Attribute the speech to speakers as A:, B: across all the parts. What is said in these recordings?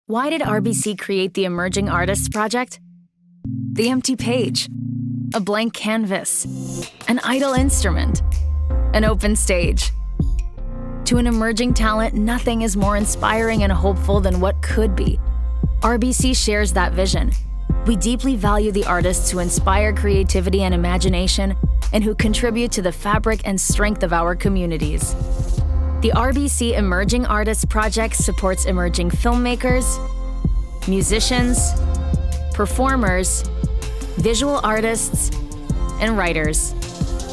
A: Why did RBC create the Emerging Artists Project? The empty page, a blank canvas, an idle instrument, an open stage. To an emerging talent, nothing is more inspiring and hopeful than what could be. RBC shares that vision. We deeply value the artists who inspire creativity and imagination and who contribute to the fabric and strength of our communities. The RBC Emerging Artists Project supports emerging filmmakers, musicians, performers, visual artists, and writers,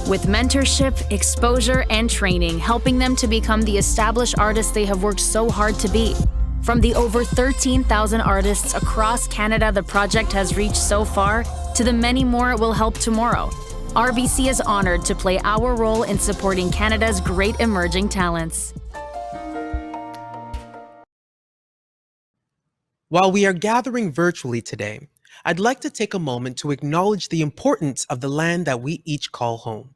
A: with mentorship, exposure, and training, helping them to become the established artists they have worked so hard to be. From the over 13,000 artists across Canada the project has reached so far, to the many more it will help tomorrow, RBC is honored to play our role in supporting Canada's great emerging talents.
B: While we are gathering virtually today, I'd like to take a moment to acknowledge the importance of the land that we each call home.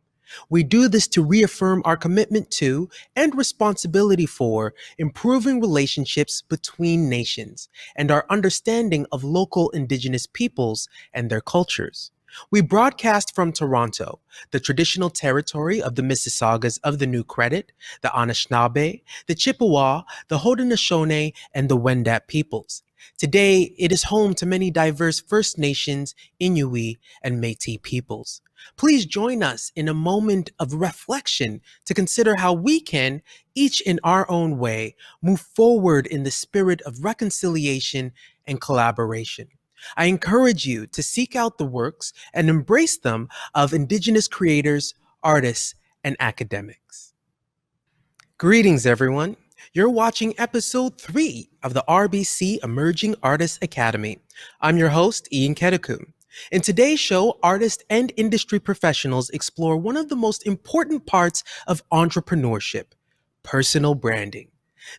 B: We do this to reaffirm our commitment to and responsibility for improving relationships between nations and our understanding of local Indigenous peoples and their cultures. We broadcast from Toronto, the traditional territory of the Mississaugas of the New Credit, the Anishinaabe, the Chippewa, the Haudenosaunee, and the Wendat peoples. Today, it is home to many diverse First Nations, Inuit, and Métis peoples. Please join us in a moment of reflection to consider how we can, each in our own way, move forward in the spirit of reconciliation and collaboration. I encourage you to seek out the works and embrace them of Indigenous creators, artists, and academics. Greetings, everyone. You're watching episode 3 of the RBC Emerging Artists Academy. I'm your host, Ian Kedekum. In today's show, artists and industry professionals explore one of the most important parts of entrepreneurship, personal branding.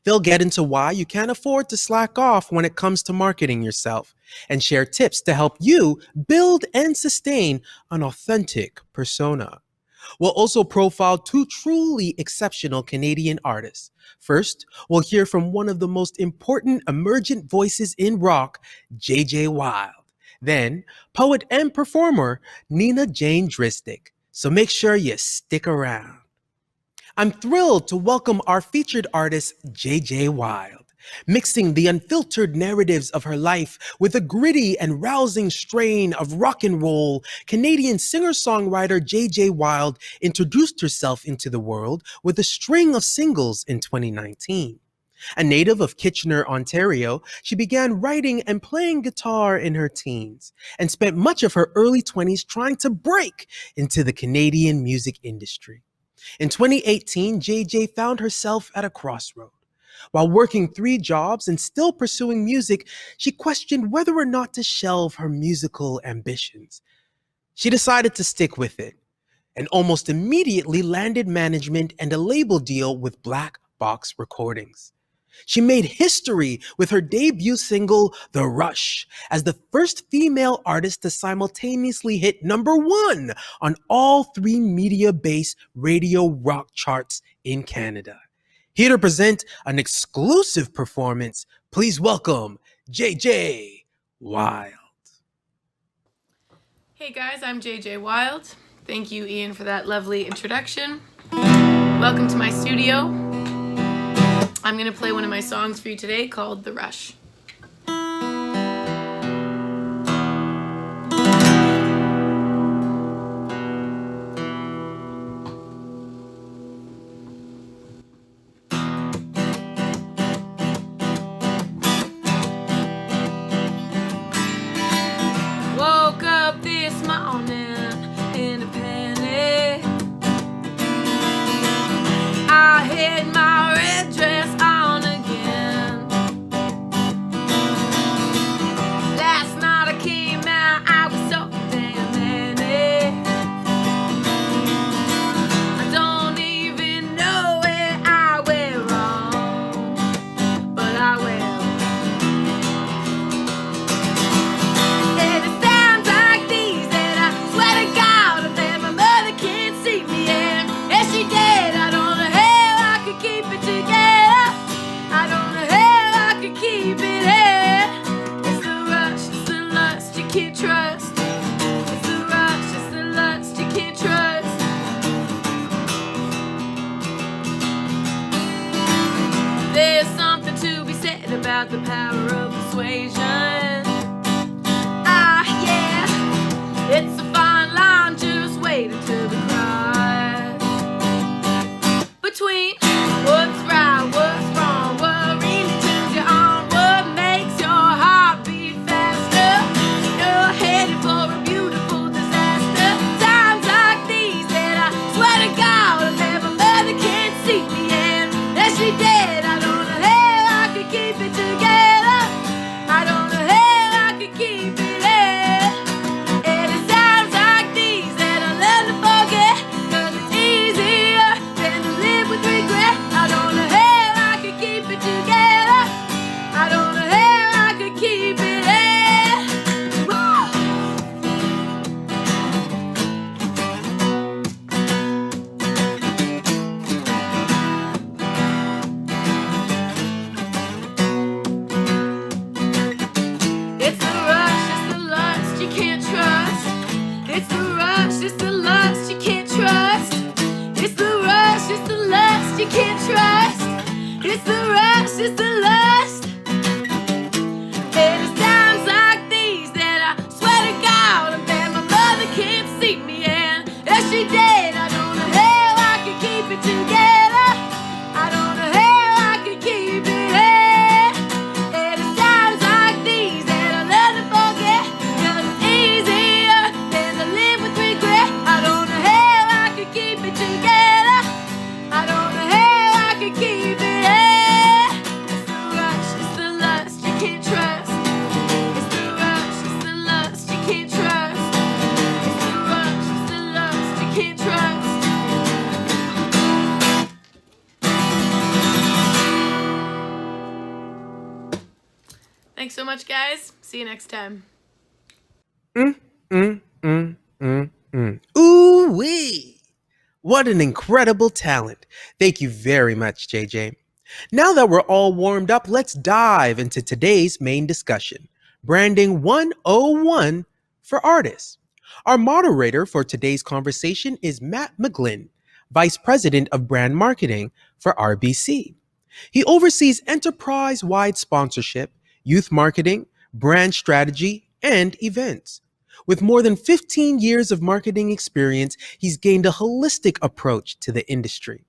B: They'll get into why you can't afford to slack off when it comes to marketing yourself and share tips to help you build and sustain an authentic persona. We'll also profile 2 truly exceptional Canadian artists. First, we'll hear from one of the most important emergent voices in rock, J.J. Wilde. Then, poet and performer, Nina Jane Drystek. So make sure you stick around. I'm thrilled to welcome our featured artist, J.J. Wilde. Mixing the unfiltered narratives of her life with a gritty and rousing strain of rock and roll, Canadian singer-songwriter J.J. Wilde introduced herself into the world with a string of singles in 2019. A native of Kitchener, Ontario, she began writing and playing guitar in her teens and spent much of her early 20s trying to break into the Canadian music industry. In 2018, JJ found herself at a crossroad. While working 3 jobs and still pursuing music, she questioned whether or not to shelve her musical ambitions. She decided to stick with it and almost immediately landed management and a label deal with Black Box Recordings. She made history with her debut single, The Rush, as the first female artist to simultaneously hit #1 on all 3 media-based radio rock charts in Canada. Here to present an exclusive performance, please welcome J.J. Wilde.
C: Hey guys, I'm J.J. Wilde. Thank you, Ian, for that lovely introduction. Welcome to my studio. I'm going to play one of my songs for you today called The Rush. Woke up this morning in a panic. I had my red dress on again. Last night I came out, I was so damn manic. I don't even know where I went wrong, but I will. And it's times like these that I swear you can't trust. It's the rush, it's the lust you can't trust. There's something to be said about the power of persuasion. Ah, yeah, it's a fine line, just wait until the cross between what's right, what's wrong, what really turns you on, what makes your heart beat faster. You're headed for a beautiful disaster. Times like these that I swear to God, I bet my mother can't see me, and that she dead. I don't know how I could keep it together. I don't know how I could keep it in. And it's times like these that I learn to forget, 'cause it's easier than to live with regret. I don't know how I could keep it together. I don't know how I could keep it in. Woo! It's the rush, it's the lust you can't trust. It's the rush, it's the lust you can't trust. It's the rush, it's the lust you can't trust. It's the rush, it's the lust. And it's times like these that I swear to God, I bet my mother can't see me, and if she did, I don't know how I could keep it together. I don't know how I could keep it in. And it's times like these that I learn to forget, 'cause it's easier than to live with regret. I don't know how I could keep it together. I don't know how I could keep it in. It's the rush, it's the lust you can't trust. It's the rush, it's the lust you can't trust. It's the rush, it's the lust you can't trust. Thanks so much, guys. See you next time.
B: Ooh-wee! What an incredible talent. Thank you very much, JJ. Now that we're all warmed up, let's dive into today's main discussion, Branding 101 for Artists. Our moderator for today's conversation is Matt McGlynn, Vice President of Brand Marketing for RBC. He oversees enterprise-wide sponsorship, youth marketing, brand strategy, and events. With more than 15 years of marketing experience, he's gained a holistic approach to the industry.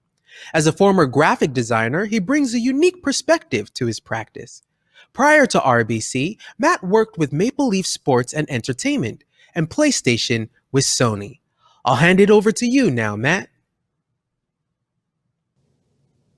B: As a former graphic designer, he brings a unique perspective to his practice. Prior to RBC, Matt worked with Maple Leaf Sports and Entertainment and PlayStation with Sony. I'll hand it over to you now, Matt.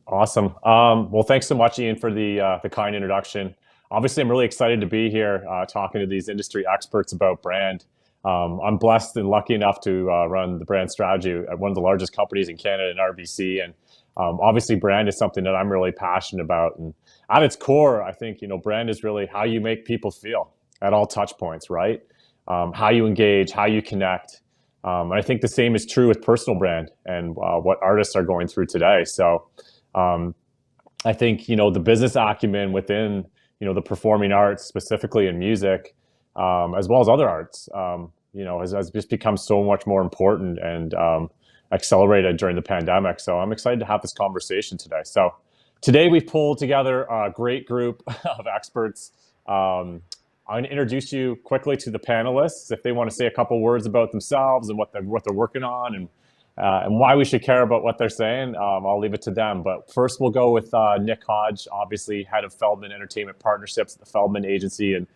D: Awesome. Well, thanks so much, Ian, for the kind introduction. Obviously, I'm really excited to be here talking to these industry experts about brand. I'm blessed and lucky enough to run the brand strategy at one of the largest companies in Canada, in RBC. And obviously, brand is something that I'm really passionate about. And at its core, I think brand is really how you make people feel at all touch points, right? How you engage, how you connect. And I think the same is true with personal brand and what artists are going through today. So I think, the business acumen within, the performing arts, specifically in music, as well as other arts, has just become so much more important and accelerated during the pandemic. So I'm excited to have this conversation today. So today we've pulled together a great group of experts. I'm going to introduce you quickly to the panelists if they want to say a couple words about themselves and what they're working on and why we should care about what they're saying. I'll leave it to them. But first, we'll go with Nick Hodge, obviously head of Feldman Entertainment Partnerships at the Feldman Agency, and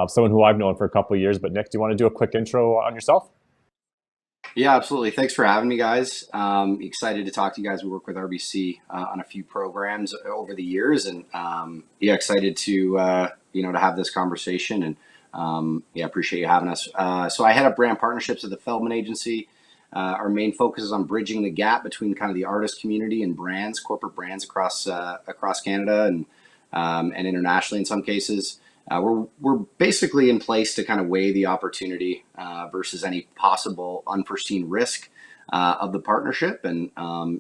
D: someone who I've known for a couple of years. But Nick, do you want to do a quick intro on yourself?
E: Yeah, absolutely. Thanks for having me, guys. Excited to talk to you guys. We work with RBC on a few programs over the years, and excited to to have this conversation. And appreciate you having us. So I head up brand partnerships at the Feldman Agency. Our main focus is on bridging the gap between kind of the artist community and brands, corporate brands across Canada and internationally in some cases. We're basically in place to kind of weigh the opportunity versus any possible unforeseen risk of the partnership, and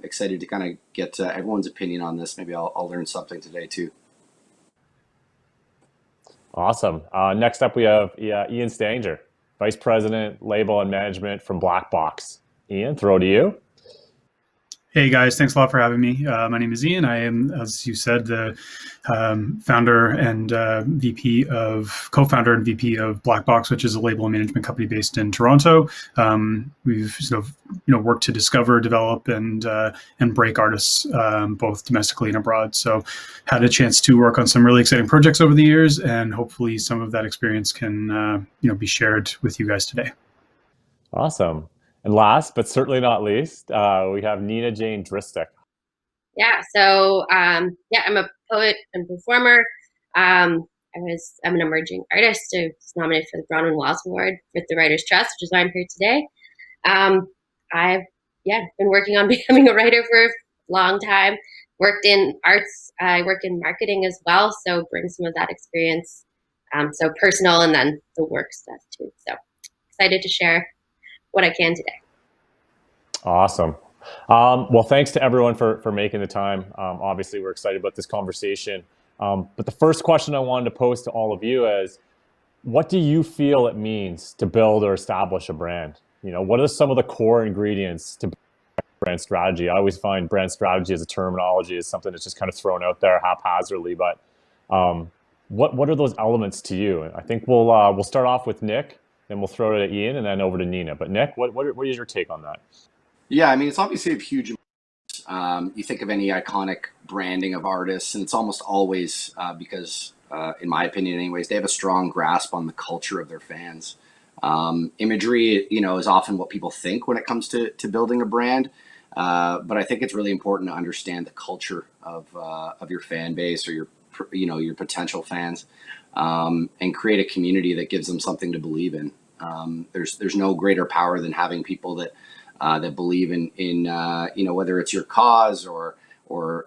E: excited to kind of get everyone's opinion on this. Maybe I'll learn something today too.
D: Awesome. Next up, we have Ian Stanger, Vice President, Label and Management from Black Box. Ian, throw to you.
F: Hey guys, thanks a lot for having me. My name is Ian. I am, as you said, the founder and co-founder and VP of Black Box, which is a label and management company based in Toronto. We've worked to discover, develop, and break artists both domestically and abroad. So, had a chance to work on some really exciting projects over the years, and hopefully, some of that experience can be shared with you guys today.
D: Awesome. And last, but certainly not least, we have Nina Jane Drystek.
G: Yeah, so I'm a poet and performer. I'm an emerging artist. I was nominated for the Bronwyn Wells Award with the Writers Trust, which is why I'm here today. I've been working on becoming a writer for a long time. Worked in arts. I work in marketing as well, so bring some of that experience. So personal and then the work stuff too. So excited to share what I can today.
D: Awesome. Well, thanks to everyone for making the time. Obviously, we're excited about this conversation. But the first question I wanted to pose to all of you is, what do you feel it means to build or establish a brand? What are some of the core ingredients to brand strategy? I always find brand strategy as a terminology is something that's just kind of thrown out there haphazardly. But what are those elements to you? And I think we'll start off with Nick. Then we'll throw it at Ian and then over to Nina. But Nick, what is your take on that?
E: Yeah, I mean, it's obviously of huge importance. You think of any iconic branding of artists, and it's almost always because, in my opinion anyways, they have a strong grasp on the culture of their fans. Imagery, is often what people think when it comes to building a brand. But I think it's really important to understand the culture of your fan base or your potential fans, and create a community that gives them something to believe in. There's no greater power than having people that believe in whether it's your cause or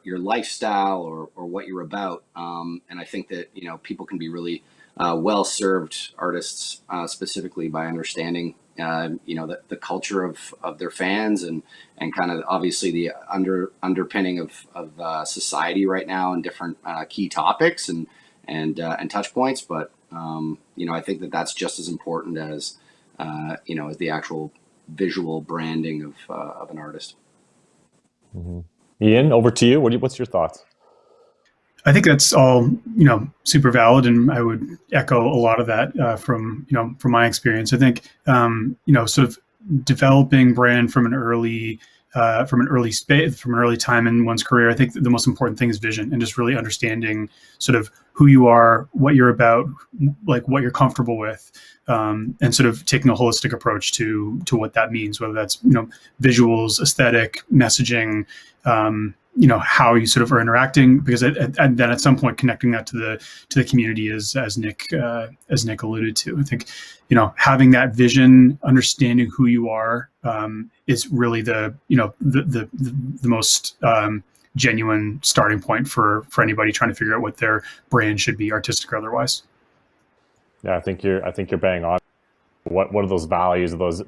E: your lifestyle or what you're about. And I think that people can be really well served, artists specifically, by understanding the culture of their fans and kind of obviously the underpinning of society right now and different key topics and touch points. But I think that that's just as important as as the actual visual branding of an artist.
D: Mm-hmm. Ian, over to you. What's your thoughts?
F: I think that's all super valid, and I would echo a lot of that from my experience. I think sort of developing brand from an early time in one's career. I think the most important thing is vision and just really understanding sort of who you are, what you're about, like what you're comfortable with, and sort of taking a holistic approach to what that means, whether that's visuals, aesthetic, messaging, how you sort of are interacting, because and then at some point connecting that to the community, as Nick alluded to. I think having that vision, understanding who you are, is really the most genuine starting point for anybody trying to figure out what their brand should be, artistic or otherwise.
D: Yeah, I think you're bang on. What are those values, those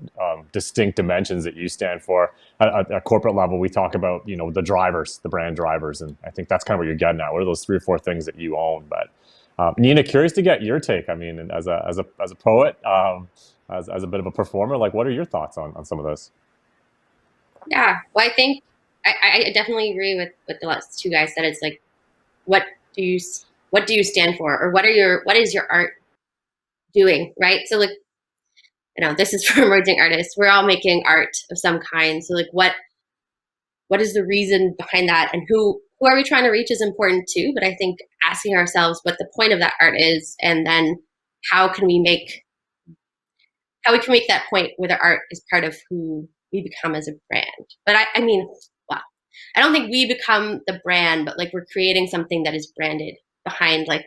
D: distinct dimensions that you stand for? At a corporate level, we talk about the drivers, the brand drivers, and I think that's kind of what you're getting at. What are those 3 or 4 things that you own? But Nina, curious to get your take. I mean, as a poet, as a bit of a performer, like what are your thoughts on some of this?
G: Yeah, well, I think I definitely agree with the last two guys said. It's like, what do you stand for, or what is your art doing, right? So like, this is for emerging artists. We're all making art of some kind. So like, what is the reason behind that, and who are we trying to reach is important too. But I think asking ourselves what the point of that art is, and then how we can make that point where the art is part of who we become as a brand. But I don't think we become the brand, but like we're creating something that is branded behind like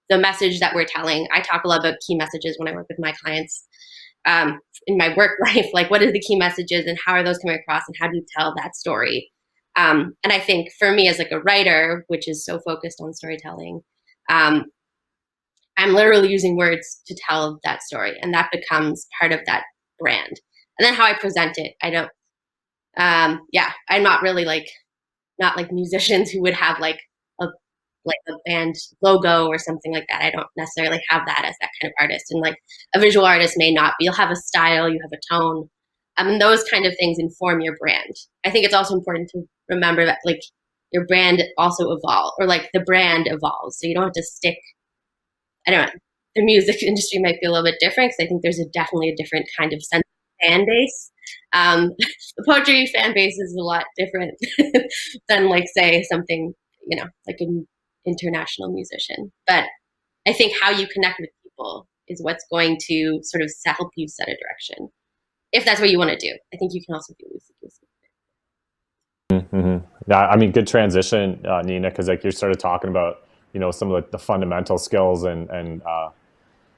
G: the message that we're telling. I talk a lot about key messages when I work with my clients in my work life. Like, what are the key messages and how are those coming across, and how do you tell that story? And I think for me as like a writer, which is so focused on storytelling, I'm literally using words to tell that story, and that becomes part of that brand. And then how I present it, I'm not really not like musicians who would have like a like a band logo or something like that. I don't necessarily have that as that kind of artist. And like a visual artist may not be. You'll have a style, you have a tone. And those kind of things inform your brand. I think it's also important to remember that like your brand also evolves, or like the brand evolves. So you don't have to stick, I don't know, the music industry might be a little bit different because I think there's definitely a different kind of sense of fan base. The poetry fan base is a lot different than like say something, like an international musician. But I think how you connect with people is what's going to sort of help you set a direction. If that's what you want to do. I think you can also do loosey-goosey.
D: Mm-hmm. Yeah, I mean, good transition, Nina, because like you're sort of talking about, some of the fundamental skills and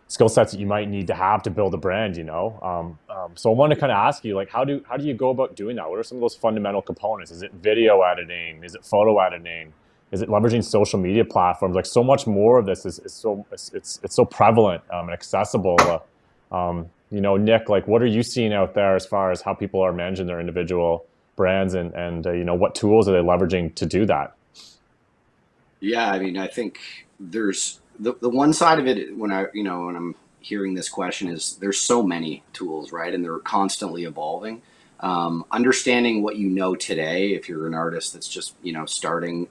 D: skill sets that you might need to have to build a brand, So I want to kind of ask you, like, how do you go about doing that? What are some of those fundamental components? Is it video editing? Is it photo editing? Is it leveraging social media platforms? Like, so much more of this is so prevalent and accessible. Nick, like, what are you seeing out there as far as how people are managing their individual brands and what tools are they leveraging to do that?
E: Yeah, I mean, I think there's the one side of it when I'm hearing this question is there's so many tools, right? And they're constantly evolving. Understanding what you know today, if you're an artist that's just, starting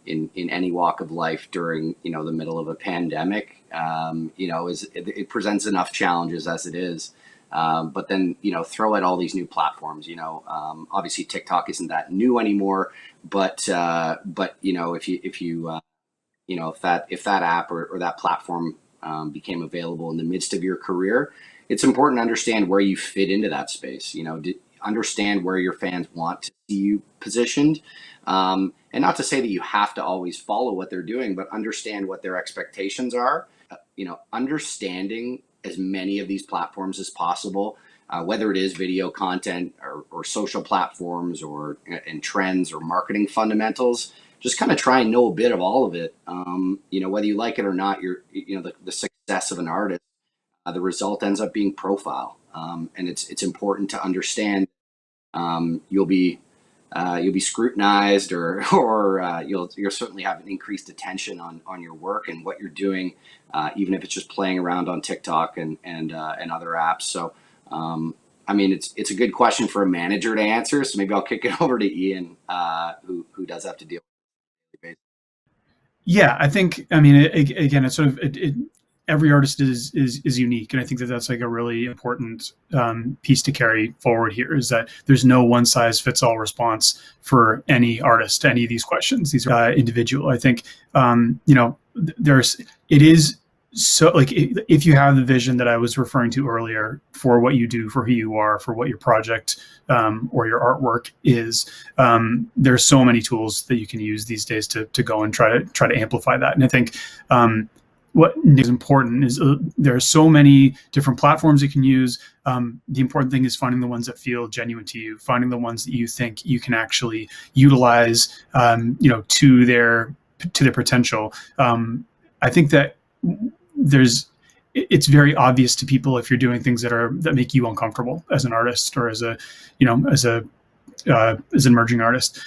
E: in any walk of life during, the middle of a pandemic, it presents enough challenges as it is. But then, throw at all these new platforms, obviously TikTok isn't that new anymore, but if that app or that platform became available in the midst of your career, it's important to understand where you fit into that space, understand where your fans want to see you positioned. And not to say that you have to always follow what they're doing, but understand what their expectations are, understanding as many of these platforms as possible, whether it is video content or social platforms and trends or marketing fundamentals. Just kind of try and know a bit of all of it. Whether you like it or not, the success of an artist, the result ends up being profile. And it's important to understand you'll be scrutinized or you'll certainly have an increased attention on your work and what you're doing, even if it's just playing around on TikTok and other apps. So, I mean, it's a good question for a manager to answer. So maybe I'll kick it over to Ian, who does have to deal with it.
F: Yeah, I think, I mean, again, it's sort of, every artist is unique. And I think that's like a really important piece to carry forward here, is that there's no one size fits all response for any artist to any of these questions. These are individual. I think, it is so, like, if you have the vision that I was referring to earlier for what you do, for who you are, for what your project or your artwork is, there's so many tools that you can use these days to go and try to amplify that. And I think what is important is there are so many different platforms you can use. The important thing is finding the ones that feel genuine to you, finding the ones that you think you can actually utilize, to their potential. I think that it's very obvious to people if you're doing things that make you uncomfortable as an artist or as an emerging artist.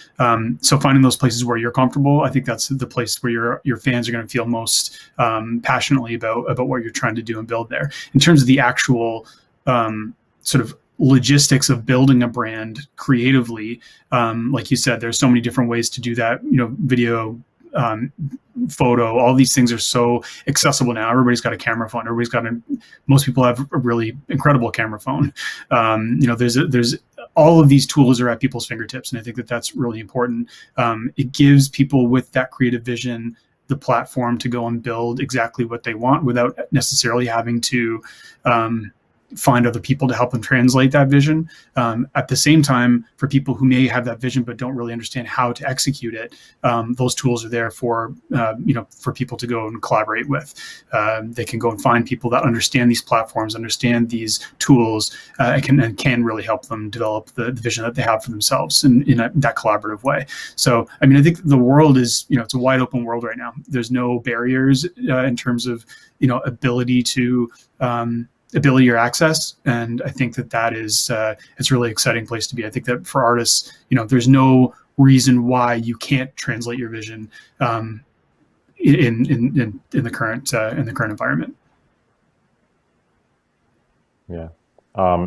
F: So finding those places where you're comfortable, I think that's the place where your fans are going to feel most passionately about what you're trying to do and build there. In terms of the actual sort of logistics of building a brand creatively, like you said, there's so many different ways to do that. Video, photo, all these things are so accessible now. Everybody's got a camera phone. Most people have a really incredible camera phone. There's all of these tools are at people's fingertips. And I think that that's really important. It gives people with that creative vision the platform to go and build exactly what they want without necessarily having to find other people to help them translate that vision. At the same time, for people who may have that vision but don't really understand how to execute it, those tools are there for people to go and collaborate with. They can go and find people that understand these platforms, understand these tools, and can really help them develop the vision that they have for themselves in that collaborative way. So, I mean, I think the world is, it's a wide open world right now. There's no barriers in terms of, ability or access. And I think that is, it's a really exciting place to be. I think that for artists, there's no reason why you can't translate your vision in the current environment.
D: Yeah.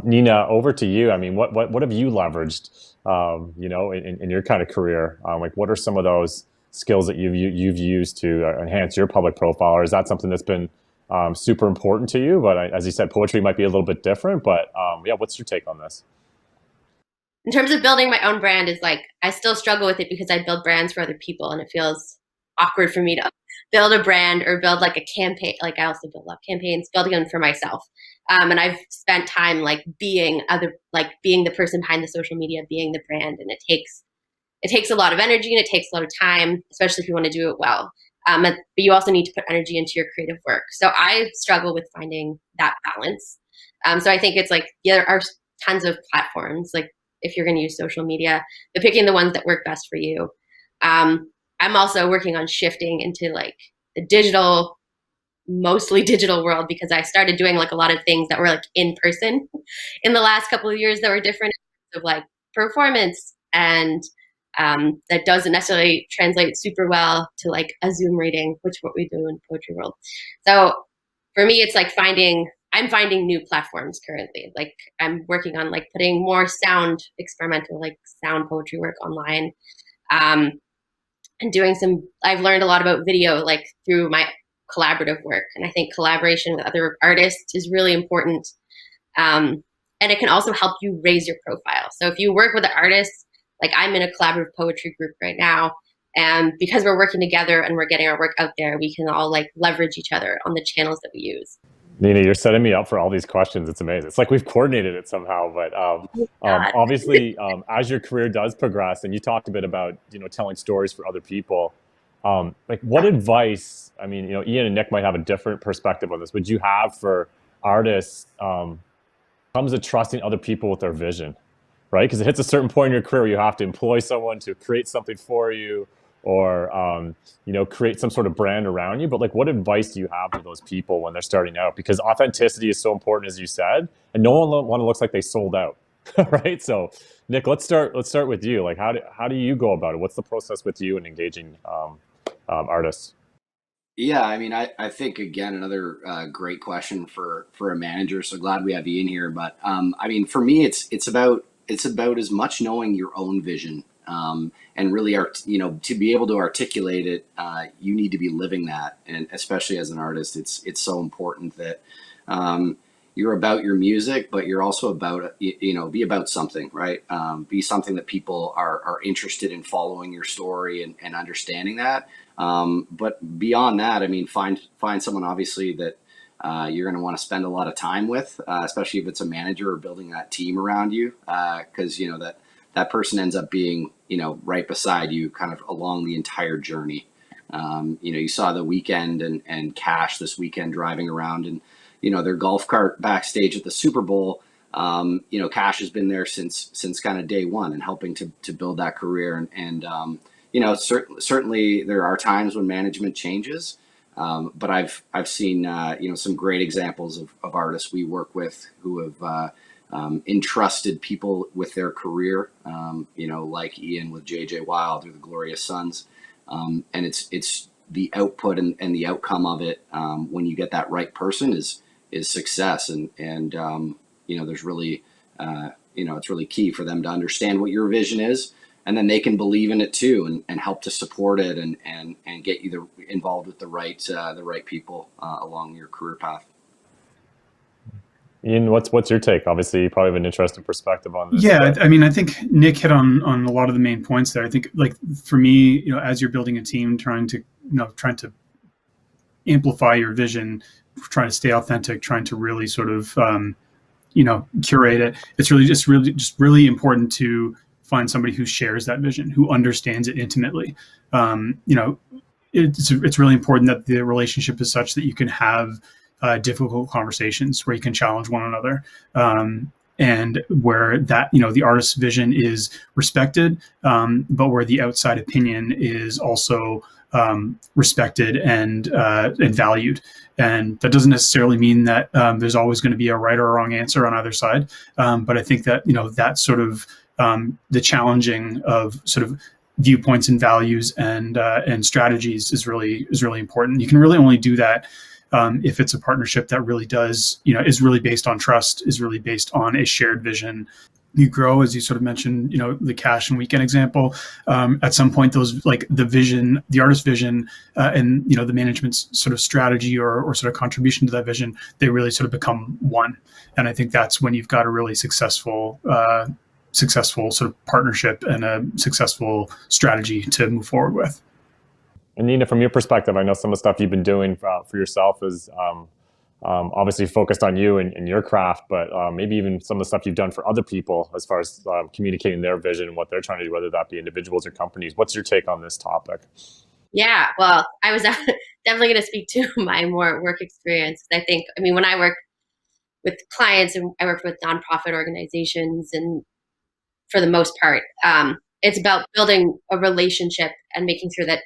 D: Nina, over to you. I mean, what have you leveraged, in your kind of career? Like, what are some of those skills that you've used to enhance your public profile? Or is that something that's been super important to you? But as you said, poetry might be a little bit different. But what's your take on this?
G: In terms of building my own brand, is like I still struggle with it because I build brands for other people, and it feels awkward for me to build a brand or build like a campaign. Like I also build up campaigns, building them for myself. And I've spent time like being the person behind the social media, being the brand, and it takes a lot of energy and it takes a lot of time, especially if you want to do it well. But you also need to put energy into your creative work. So I struggle with finding that balance. So I think it's like there are tons of platforms, like if you're going to use social media, but picking the ones that work best for you. I'm also working on shifting into like the mostly digital world, because I started doing like a lot of things that were like in person in the last couple of years that were different in terms of like performance, and that doesn't necessarily translate super well to like a Zoom reading, which is what we do in poetry world. So for me, it's like I'm finding new platforms currently. Like I'm working on like putting more experimental sound poetry work online. And I've learned a lot about video, like through my collaborative work. And I think collaboration with other artists is really important. And it can also help you raise your profile. So if you work with an artist, like I'm in a collaborative poetry group right now, and because we're working together and we're getting our work out there, we can all like leverage each other on the channels that we use.
D: Nina, you're setting me up for all these questions. It's amazing. It's like we've coordinated it somehow. But obviously, as your career does progress, and you talked a bit about telling stories for other people, like what advice? I mean, Ian and Nick might have a different perspective on this. Would you have for artists comes to trusting other people with their vision, right? Because it hits a certain point in your career where you have to employ someone to create something for you, or create some sort of brand around you. But like, what advice do you have for those people when they're starting out? Because authenticity is so important, as you said, and no one looks like they sold out, right? So, Nick, let's start with you. Like, how do you go about it? What's the process with you in engaging artists?
E: Yeah, I mean, I think again another great question for a manager. So glad we have Ian here. But I mean, for me, it's about as much knowing your own vision. And really, to be able to articulate it, you need to be living that. And especially as an artist, it's so important that you're about your music, but you're also about, be about something, right? Be something that people are interested in following your story and understanding that. But beyond that, I mean, find someone obviously that you're going to want to spend a lot of time with, especially if it's a manager or building that team around you, because that person ends up being, right beside you kind of along the entire journey. You saw The Weeknd and Cash this weekend driving around in, their golf cart backstage at the Super Bowl. Cash has been there since kind of day one and helping to build that career. And certainly there are times when management changes. But I've seen, some great examples of artists we work with who have, entrusted people with their career, like Ian with JJ Wild or the Glorious Sons. And it's the output and the outcome of it, when you get that right person is success. And there's really, it's really key for them to understand what your vision is, and then they can believe in it too and help to support it and get you involved with the right people along your career path.
D: Ian, what's your take? Obviously, you probably have an interesting perspective on this.
F: Yeah, I mean, I think Nick hit on a lot of the main points there. I think, like for me, as you're building a team, trying to amplify your vision, trying to stay authentic, trying to really sort of curate it. It's just really important to find somebody who shares that vision, who understands it intimately. It's really important that the relationship is such that you can have difficult conversations where you can challenge one another, and where that the artist's vision is respected, but where the outside opinion is also respected and valued. And that doesn't necessarily mean that there's always going to be a right or wrong answer on either side. But I think that that sort of the challenging of sort of viewpoints and values and strategies is really important. You can really only do that if it's a partnership that really does, is really based on trust, is really based on a shared vision. You grow, as you sort of mentioned, the cash and weekend example. At some point, those, like the vision, the artist vision, and the management's sort of strategy or sort of contribution to that vision, they really sort of become one. And I think that's when you've got a really successful sort of partnership and a successful strategy to move forward with.
D: And Nina, from your perspective, I know some of the stuff you've been doing for yourself is obviously focused on you and your craft, but maybe even some of the stuff you've done for other people as far as communicating their vision and what they're trying to do, whether that be individuals or companies. What's your take on this topic?
G: Yeah, well, I was definitely going to speak to my more work experience. I think, when I work with clients and I work with nonprofit organizations, and for the most part, it's about building a relationship and making sure that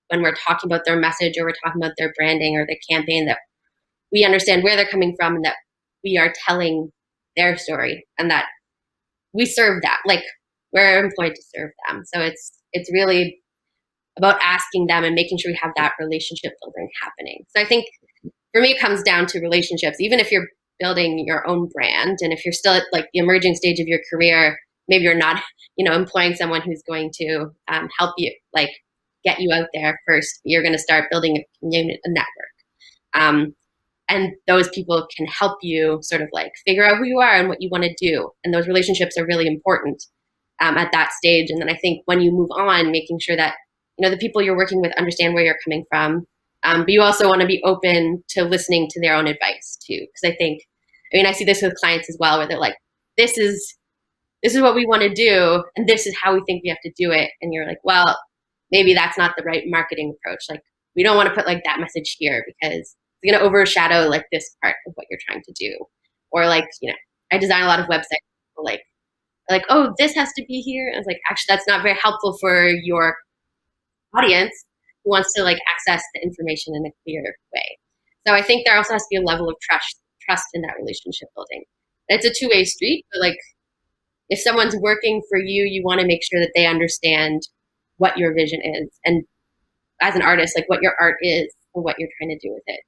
G: when we're talking about their message or we're talking about their branding or the campaign, that we understand where they're coming from and that we are telling their story and that we serve that. Like, we're employed to serve them. So it's really about asking them and making sure we have that relationship building happening. So I think for me, it comes down to relationships. Even if you're building your own brand and if you're still at like the emerging stage of your career, maybe you're not, employing someone who's going to help you, like get you out there first. You're going to start building a network. And those people can help you sort of like figure out who you are and what you want to do. And those relationships are really important at that stage. And then I think when you move on, making sure that, the people you're working with understand where you're coming from. But you also want to be open to listening to their own advice too. Because I think, I see this with clients as well, where they're like, this is what we want to do. And this is how we think we have to do it. And you're like, well, maybe that's not the right marketing approach. Like, we don't want to put like that message here because it's going to overshadow like this part of what you're trying to do. Or like, I design a lot of websites like, oh, this has to be here. And I was like, actually, that's not very helpful for your audience who wants to like access the information in a clear way. So I think there also has to be a level of trust in that relationship building. It's a two-way street, but like if someone's working for you, you want to make sure that they understand what your vision is. And as an artist, like what your art is and what you're trying to do with it.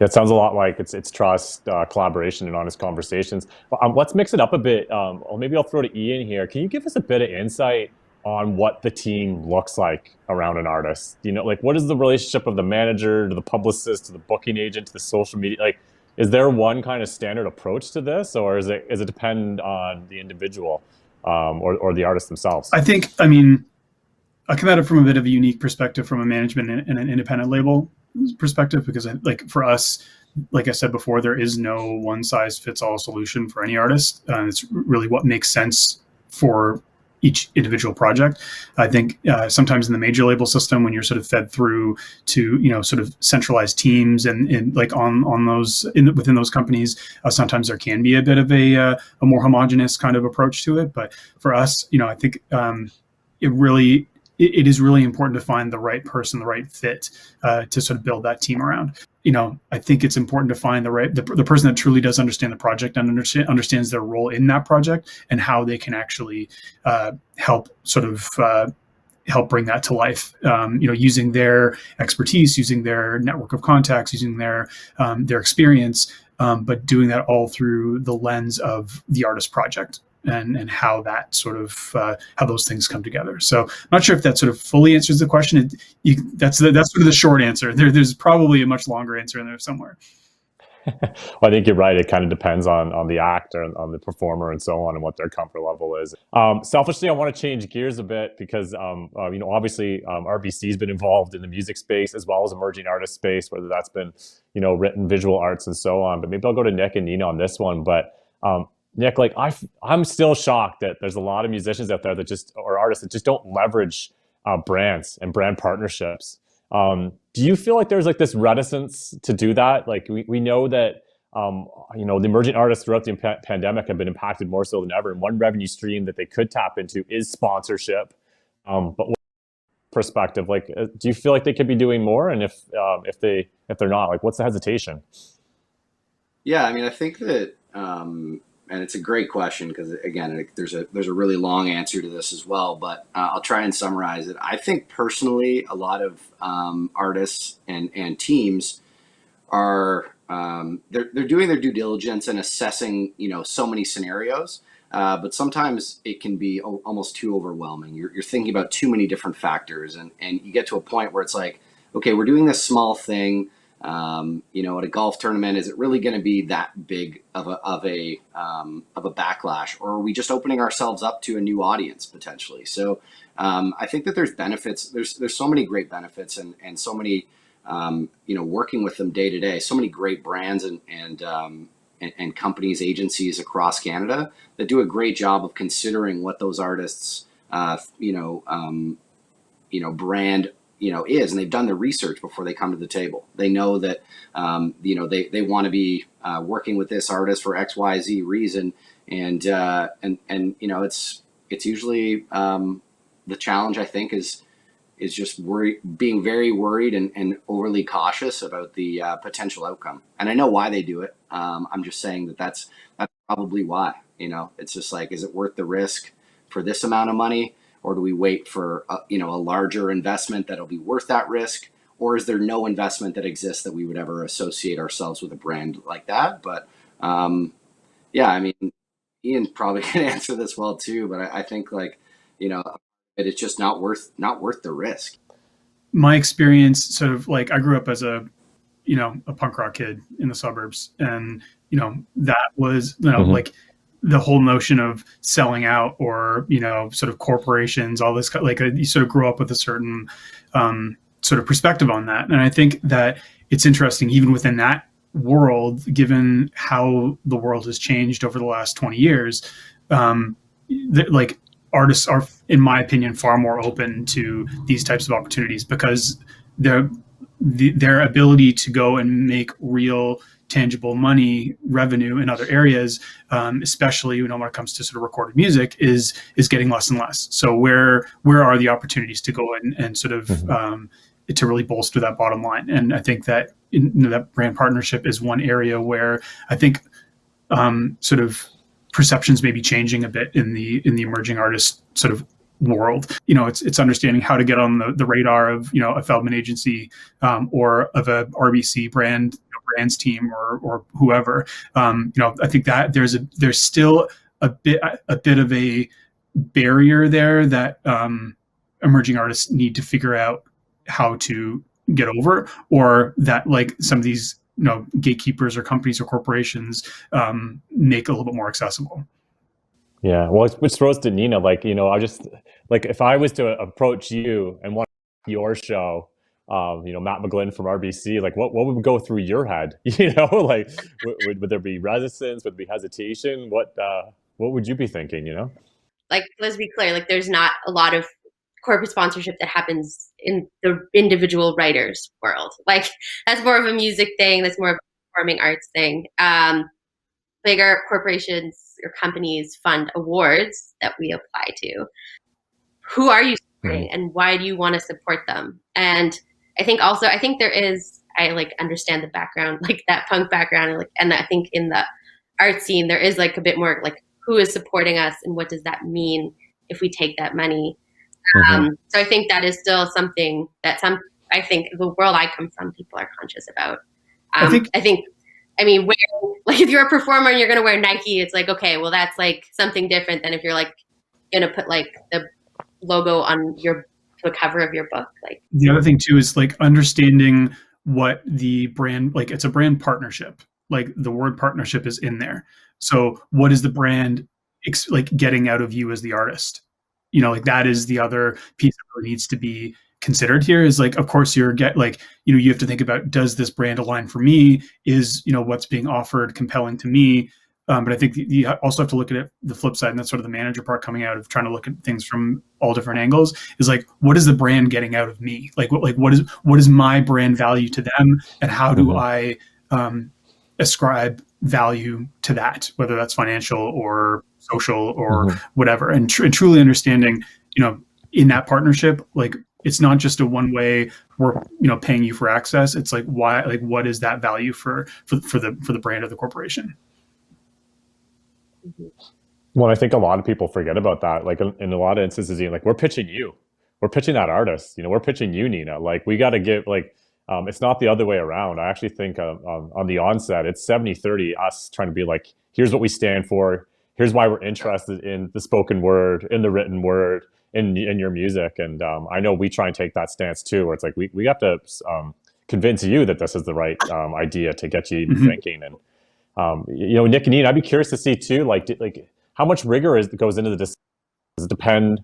D: Yeah, it sounds a lot like it's trust, collaboration, and honest conversations. Let's mix it up a bit. Or maybe I'll throw to Ian here. Can you give us a bit of insight on what the team looks like around an artist? Like what is the relationship of the manager to the publicist to the booking agent to the social media? Like, is there one kind of standard approach to this, or is it depend on the individual or the artist themselves?
F: I think, I come at it from a bit of a unique perspective from a management and an independent label perspective, because for us, like I said before, there is no one size fits all solution for any artist. It's really what makes sense for each individual project. I think sometimes in the major label system, when you're sort of fed through to sort of centralized teams and like on those within those companies, sometimes there can be a bit of a more homogenous kind of approach to it. But for us, I think it is really important to find the right person, the right fit to sort of build that team around. I think it's important to find the person that truly does understand the project and understands their role in that project and how they can actually help bring that to life. Using their expertise, using their network of contacts, using their experience, but doing that all through the lens of the artist project. And how that sort of how those things come together. So I'm not sure if that sort of fully answers the question. That's sort of the short answer. There's probably a much longer answer in there somewhere.
D: Well, I think you're right. It kind of depends on the actor and on the performer and so on and what their comfort level is. Selfishly, I want to change gears a bit because obviously RBC has been involved in the music space as well as emerging artist space, whether that's been written visual arts and so on. But maybe I'll go to Nick and Nina on this one. But Nick, like I'm still shocked that there's a lot of musicians out there or artists that just don't leverage brands and brand partnerships. Do you feel like there's like this reticence to do that? Like we know that the emerging artists throughout the pandemic have been impacted more so than ever, and one revenue stream that they could tap into is sponsorship. But what perspective, like, do you feel like they could be doing more? And if they're not, like, what's the hesitation?
E: Yeah, I think that and it's a great question because again, there's a really long answer to this as well. But I'll try and summarize it. I think personally, a lot of artists and teams are they're doing their due diligence and assessing so many scenarios. But sometimes it can be almost too overwhelming. You're thinking about too many different factors, and you get to a point where it's like, okay, we're doing this small thing, at a golf tournament. Is it really going to be that big of a backlash, or are we just opening ourselves up to a new audience potentially? So I think that there's benefits. There's so many great benefits, and so many working with them day to day. So many great brands and companies, agencies across Canada that do a great job of considering what those artists, brand, is, and they've done the research before they come to the table. They know that, they want to be working with this artist for X, Y, Z reason, and it's usually the challenge. I think is just being very worried and overly cautious about the potential outcome. And I know why they do it. I'm just saying that's probably why. It's just like, is it worth the risk for this amount of money, or do we wait for a larger investment that'll be worth that risk, or is there no investment that exists that we would ever associate ourselves with a brand like that? But Ian probably can answer this well too. But I think it's just not worth the risk.
F: My experience, sort of like, I grew up as a punk rock kid in the suburbs, and that was like the whole notion of selling out, or sort of corporations, all this, like, you sort of grew up with a certain sort of perspective on that. And I think that it's interesting, even within that world, given how the world has changed over the last 20 years, like, artists are, in my opinion, far more open to these types of opportunities, because their ability to go and make real, tangible money, revenue in other areas, especially when it comes to sort of recorded music, is getting less and less. So where are the opportunities to go and sort of to really bolster that bottom line? And I think that that brand partnership is one area where I think sort of perceptions may be changing a bit in the emerging artist sort of world. It's understanding how to get on the radar of a Feldman agency, or of a RBC brands team, or whoever. I think that there's still a bit of a barrier there that emerging artists need to figure out how to get over, or that, like, some of these gatekeepers or companies or corporations make a little bit more accessible.
D: Yeah, well, which throws to Nina, I just, like, if I was to approach you and want your show, Matt McGlynn from RBC, like, what would go through your head? Like, would there be resistance? Would there be hesitation? What would you be thinking?
G: Like, let's be clear, like, there's not a lot of corporate sponsorship that happens in the individual writers world. Like, that's more of a music thing. That's more of a performing arts thing. Bigger corporations or companies fund awards that we apply to. Who are you supporting, and why do you want to support them? And I think there is, I like understand the background, like that punk background, and I think in the art scene there is like a bit more like, who is supporting us and what does that mean if we take that money? So I think that is still something that I think the world I come from, people are conscious about. I mean, like, if you're a performer and you're going to wear Nike, it's like, okay, well, that's like something different than if you're like going to put like the logo on the cover of your book. Like,
F: the other thing too is like understanding what the brand, like, it's a brand partnership. Like, the word partnership is in there. So what is the brand like getting out of you as the artist? Like, that is the other piece that really needs to be considered here, is like, of course you have to think about, does this brand align for me? Is, what's being offered compelling to me? But I think you also have to look at it the flip side, and that's sort of the manager part coming out of trying to look at things from all different angles, is like, what is the brand getting out of me? Like what is my brand value to them, and how do I ascribe value to that, whether that's financial or social or whatever, and truly understanding, in that partnership, like, it's not just a one way, we're paying you for access. It's like, why, like, what is that value for the brand of the corporation?
D: Well, I think a lot of people forget about that. Like in a lot of instances, like we're pitching you, we're pitching that artist. We're pitching you, Nina. Like we got to give it's not the other way around. I actually think on the onset, it's 70-30 us trying to be like, here's what we stand for. Here's why we're interested in the spoken word, in the written word, in your music. And I know we try and take that stance too, where it's like we have to convince you that this is the right idea to get you even thinking. And Nick and Nina, I'd be curious to see too, like how much rigor goes into the decision. Does it depend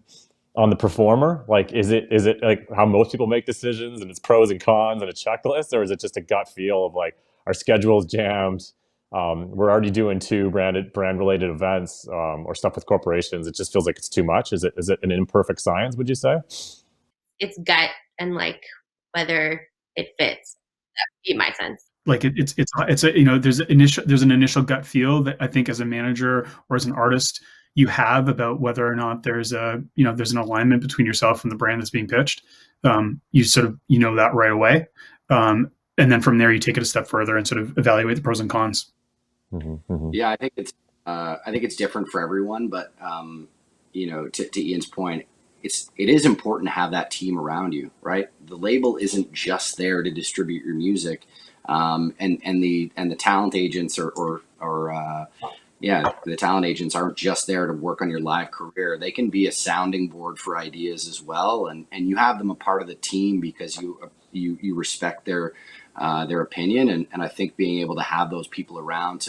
D: on the performer? Like, is it like how most people make decisions and it's pros and cons and a checklist, or is it just a gut feel of like our schedule's jammed? We're already doing 2 brand related events or stuff with corporations. It just feels like it's too much. Is it an imperfect science, would you say?
G: It's gut and like whether it fits. That would be my sense.
F: Like it's a, there's an initial gut feel that I think as a manager or as an artist you have about whether or not there's there's an alignment between yourself and the brand that's being pitched. You sort of that right away, and then from there you take it a step further and sort of evaluate the pros and cons.
E: Yeah, I think it's different for everyone, but to Ian's point, it is important to have that team around you, right? The label isn't just there to distribute your music. And the talent agents the talent agents aren't just there to work on your live career. They can be a sounding board for ideas as well. And you have them a part of the team because you respect their opinion. And I think being able to have those people around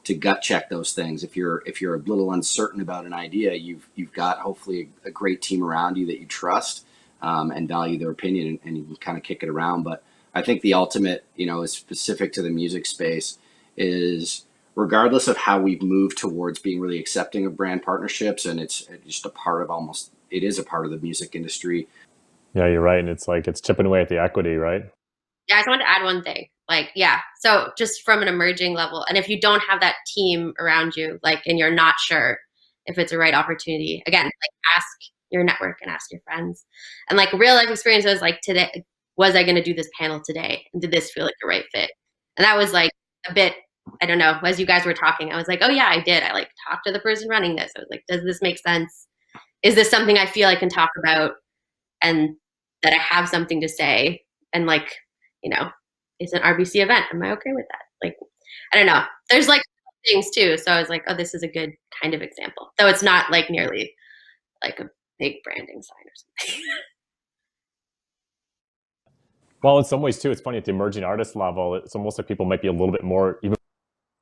E: to gut check those things. If you're a little uncertain about an idea, you've got hopefully a great team around you that you trust, and value their opinion, and you can kind of kick it around. But I think the ultimate, is specific to the music space, is regardless of how we've moved towards being really accepting of brand partnerships, and it's just it is a part of the music industry.
D: Yeah, you're right. And it's like, it's chipping away at the equity, right?
G: Yeah, I just wanted to add one thing. So just from an emerging level, and if you don't have that team around you, and you're not sure if it's a right opportunity, again, ask your network and ask your friends. And real life experiences today, was I going to do this panel today? And did this feel like the right fit? And that was a bit, I don't know, as you guys were talking, I was like, oh yeah, I did. I talked to the person running this. I was like, does this make sense? Is this something I feel I can talk about and that I have something to say? And it's an RBC event. Am I okay with that? I don't know. There's things too. So I was like, oh, this is a good kind of example. Though it's not nearly a big branding sign or something.
D: Well, in some ways too, it's funny at the emerging artist level, it's almost like people might be a little bit more, even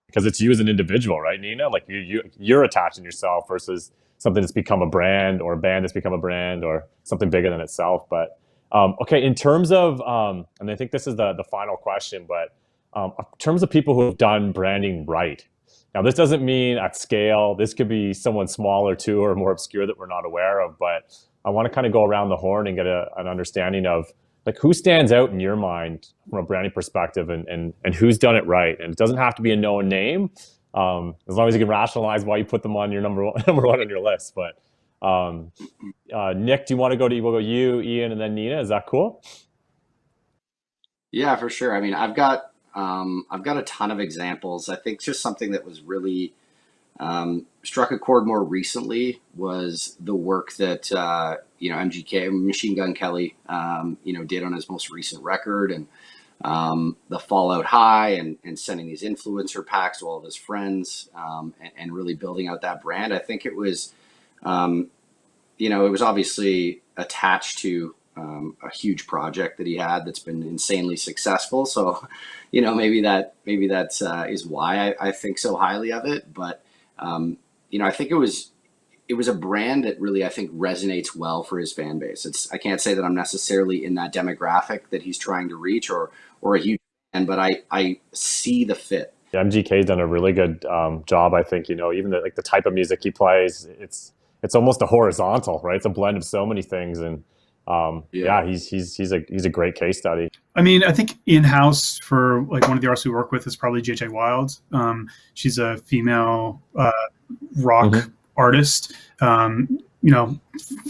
D: because it's you as an individual, right, Nina? You're attaching yourself versus something that's become a brand, or a band that's become a brand, or something bigger than itself. But okay, in terms of, and I think this is the final question, but in terms of people who have done branding right. Now, this doesn't mean at scale. This could be someone smaller too, or more obscure that we're not aware of. But I want to kind of go around the horn and get an understanding of who stands out in your mind from a branding perspective, and who's done it right. And it doesn't have to be a known name, as long as you can rationalize why you put them on your number one on your list. But Nick, do you want to go we'll go you, Ian, and then Nina? Is that cool?
E: Yeah, for sure. I mean, I've got a ton of examples. I think just something that was really struck a chord more recently was the work that MGK, Machine Gun Kelly, did on his most recent record, and the Fallout High, and sending these influencer packs to all of his friends, and really building out that brand. I think it was, it was obviously attached to a huge project that he had that's been insanely successful. So, maybe that is why I think so highly of it. But I think it was a brand that really, I think, resonates well for his fan base. I can't say that I'm necessarily in that demographic that he's trying to reach, or a huge fan, but I see the fit.
D: MGK's done a really good job, I think. Even the type of music he plays, it's almost a horizontal, right? It's a blend of so many things, and he's a great case study.
F: I mean, I think in-house for one of the artists we work with is probably JJ Wild. She's a female rock artist.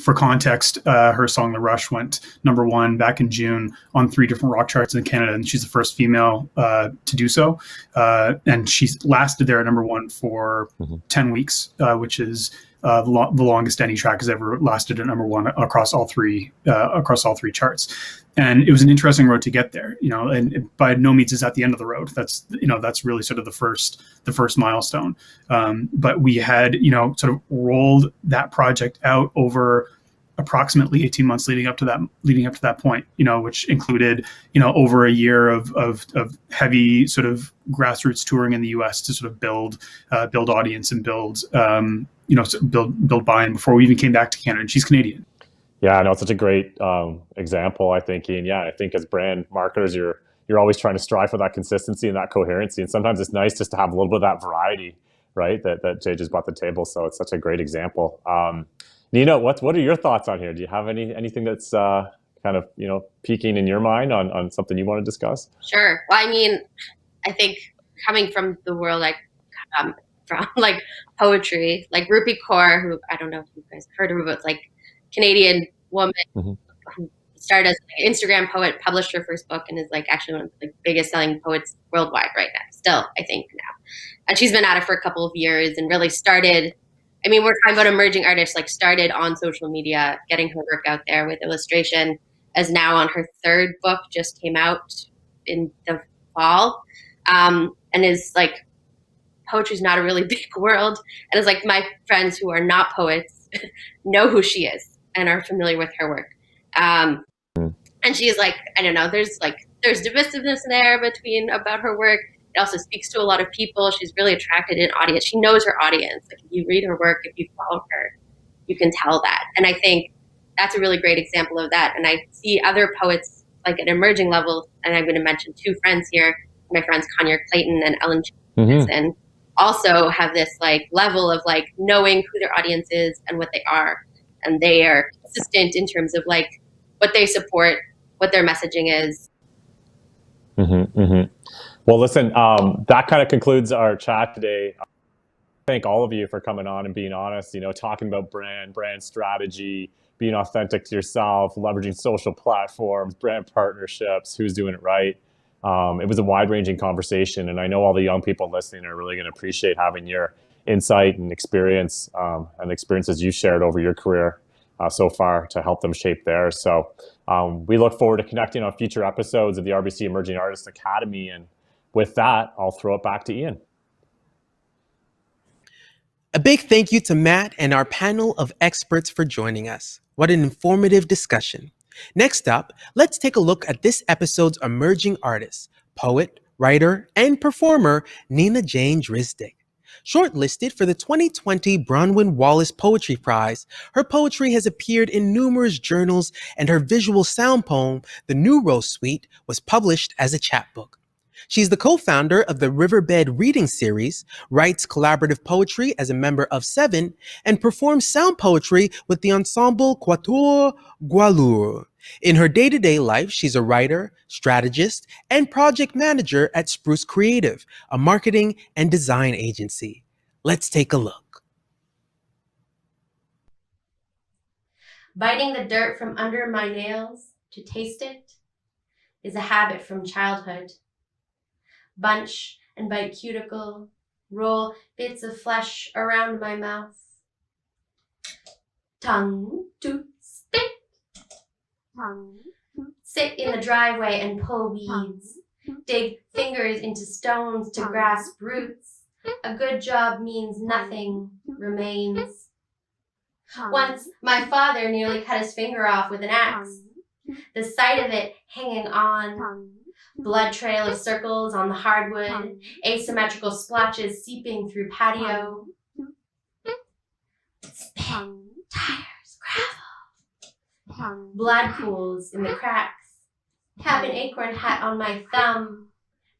F: for context, her song "The Rush" went #1 back in June on 3 different rock charts in Canada, and she's the first female to do so. And she's lasted there at #1 for 10 weeks, which is the longest any track has ever lasted at #1 across all three charts. And it was an interesting road to get there, and by no means is that the end of the road. That's really sort of the first milestone. But we had, sort of rolled that project out over approximately 18 months leading up to that point, which included, over a year of heavy sort of grassroots touring in the US to sort of build audience and build buy-in before we even came back to Canada. And she's Canadian.
D: Yeah, I know, it's such a great example, I think, Ian. Yeah, I think as brand marketers, you're always trying to strive for that consistency and that coherency. And sometimes it's nice just to have a little bit of that variety, right, that Jay just brought to the table. So it's such a great example. Nina, what are your thoughts on here? Do you have anything that's kind of, peaking in your mind on something you want to discuss?
G: Sure. Well, I mean, I think coming from the world I come from, like poetry, like Rupi Kaur, who I don't know if you guys heard of her, but it's like Canadian woman who started as an Instagram poet, published her first book, and is like actually one of the biggest selling poets worldwide right now, still, I think, now. And she's been at it for a couple of years and really started, I mean, we're talking about emerging artists, like started on social media, getting her work out there with illustration, as now on her third book, just came out in the fall, and is like, poetry's not a really big world. And it's like my friends who are not poets know who she is and are familiar with her work. And she's like, I don't know, there's divisiveness there about her work. It also speaks to a lot of people. She's really attracted an audience. She knows her audience. Like if you read her work, if you follow her, you can tell that. And I think that's a really great example of that. And I see other poets like at emerging level, and I'm going to mention two friends here, my friends Conyer Clayton and Ellen Johnson, also have this like level of like knowing who their audience is and what they are. And they are consistent in terms of like what they support, what their messaging is.
D: Well, listen, that kind of concludes our chat today. Thank all of you for coming on and being honest, talking about brand strategy, being authentic to yourself, leveraging social platforms, brand partnerships, who's doing it right. It was a wide-ranging conversation, and I know all the young people listening are really going to appreciate having your insight and experience and experiences you shared over your career so far to help them shape theirs. So we look forward to connecting on future episodes of the RBC Emerging Artists Academy. And with that, I'll throw it back to Ian.
B: A big thank you to Matt and our panel of experts for joining us. What an informative discussion. Next up, let's take a look at this episode's emerging artist, poet, writer, and performer, Nina Jane Drystek. Shortlisted for the 2020 Bronwyn Wallace Poetry Prize, her poetry has appeared in numerous journals, and her visual sound poem, The New Rose Suite, was published as a chapbook. She's the co-founder of the Riverbed Reading Series, writes collaborative poetry as a member of Seven, and performs sound poetry with the ensemble Quatuor Gwaluur. In her day-to-day life, she's a writer, strategist, and project manager at Spruce Creative, a marketing and design agency. Let's take a look.
G: Biting the dirt from under my nails to taste it is a habit from childhood. Bunch and bite cuticle, roll bits of flesh around my mouth. Tongue to spit. Sit in the driveway and pull weeds. Dig fingers into stones to grasp roots. A good job means nothing remains. Once my father nearly cut his finger off with an axe. The sight of it hanging on. Blood trail of circles on the hardwood. Asymmetrical splotches seeping through patio. Spit, tires, gravel. Blood pools in the cracks. Have an acorn hat on my thumb.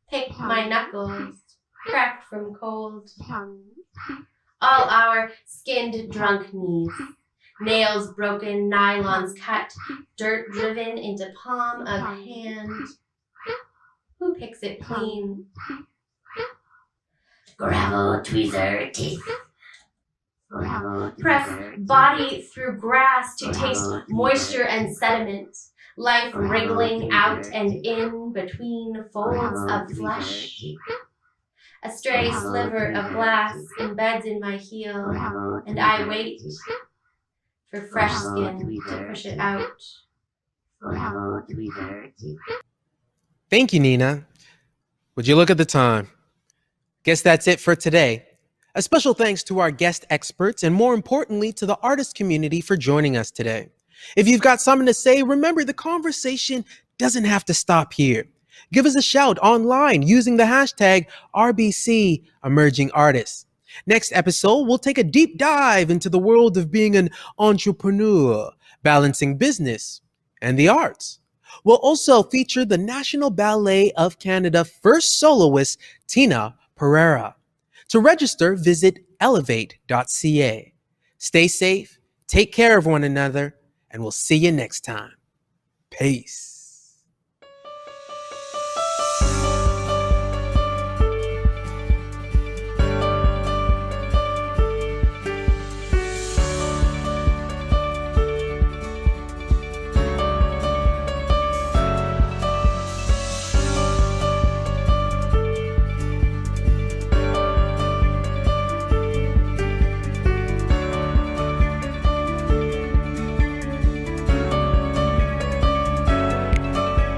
G: Pick my knuckles. Crack from cold. All our skinned drunk knees. Nails broken, nylons cut. Dirt driven into palm of hand. Who picks it clean? Gravel tweezer teeth.
C: Press body through grass to taste moisture and sediment. Life wriggling out and in between folds of flesh. A stray sliver of glass embeds in my heel, and I wait for fresh skin to push it out.
B: Thank you, Nina. Would you look at the time? Guess that's it for today. A special thanks to our guest experts and more importantly to the artist community for joining us today. If you've got something to say, remember the conversation doesn't have to stop here. Give us a shout online using the hashtag RBC Emerging Artists. Next episode, we'll take a deep dive into the world of being an entrepreneur, balancing business and the arts. We'll also feature the National Ballet of Canada first soloist, Tina Pereira. To register, visit elevate.ca. Stay safe, take care of one another, and we'll see you next time. Peace.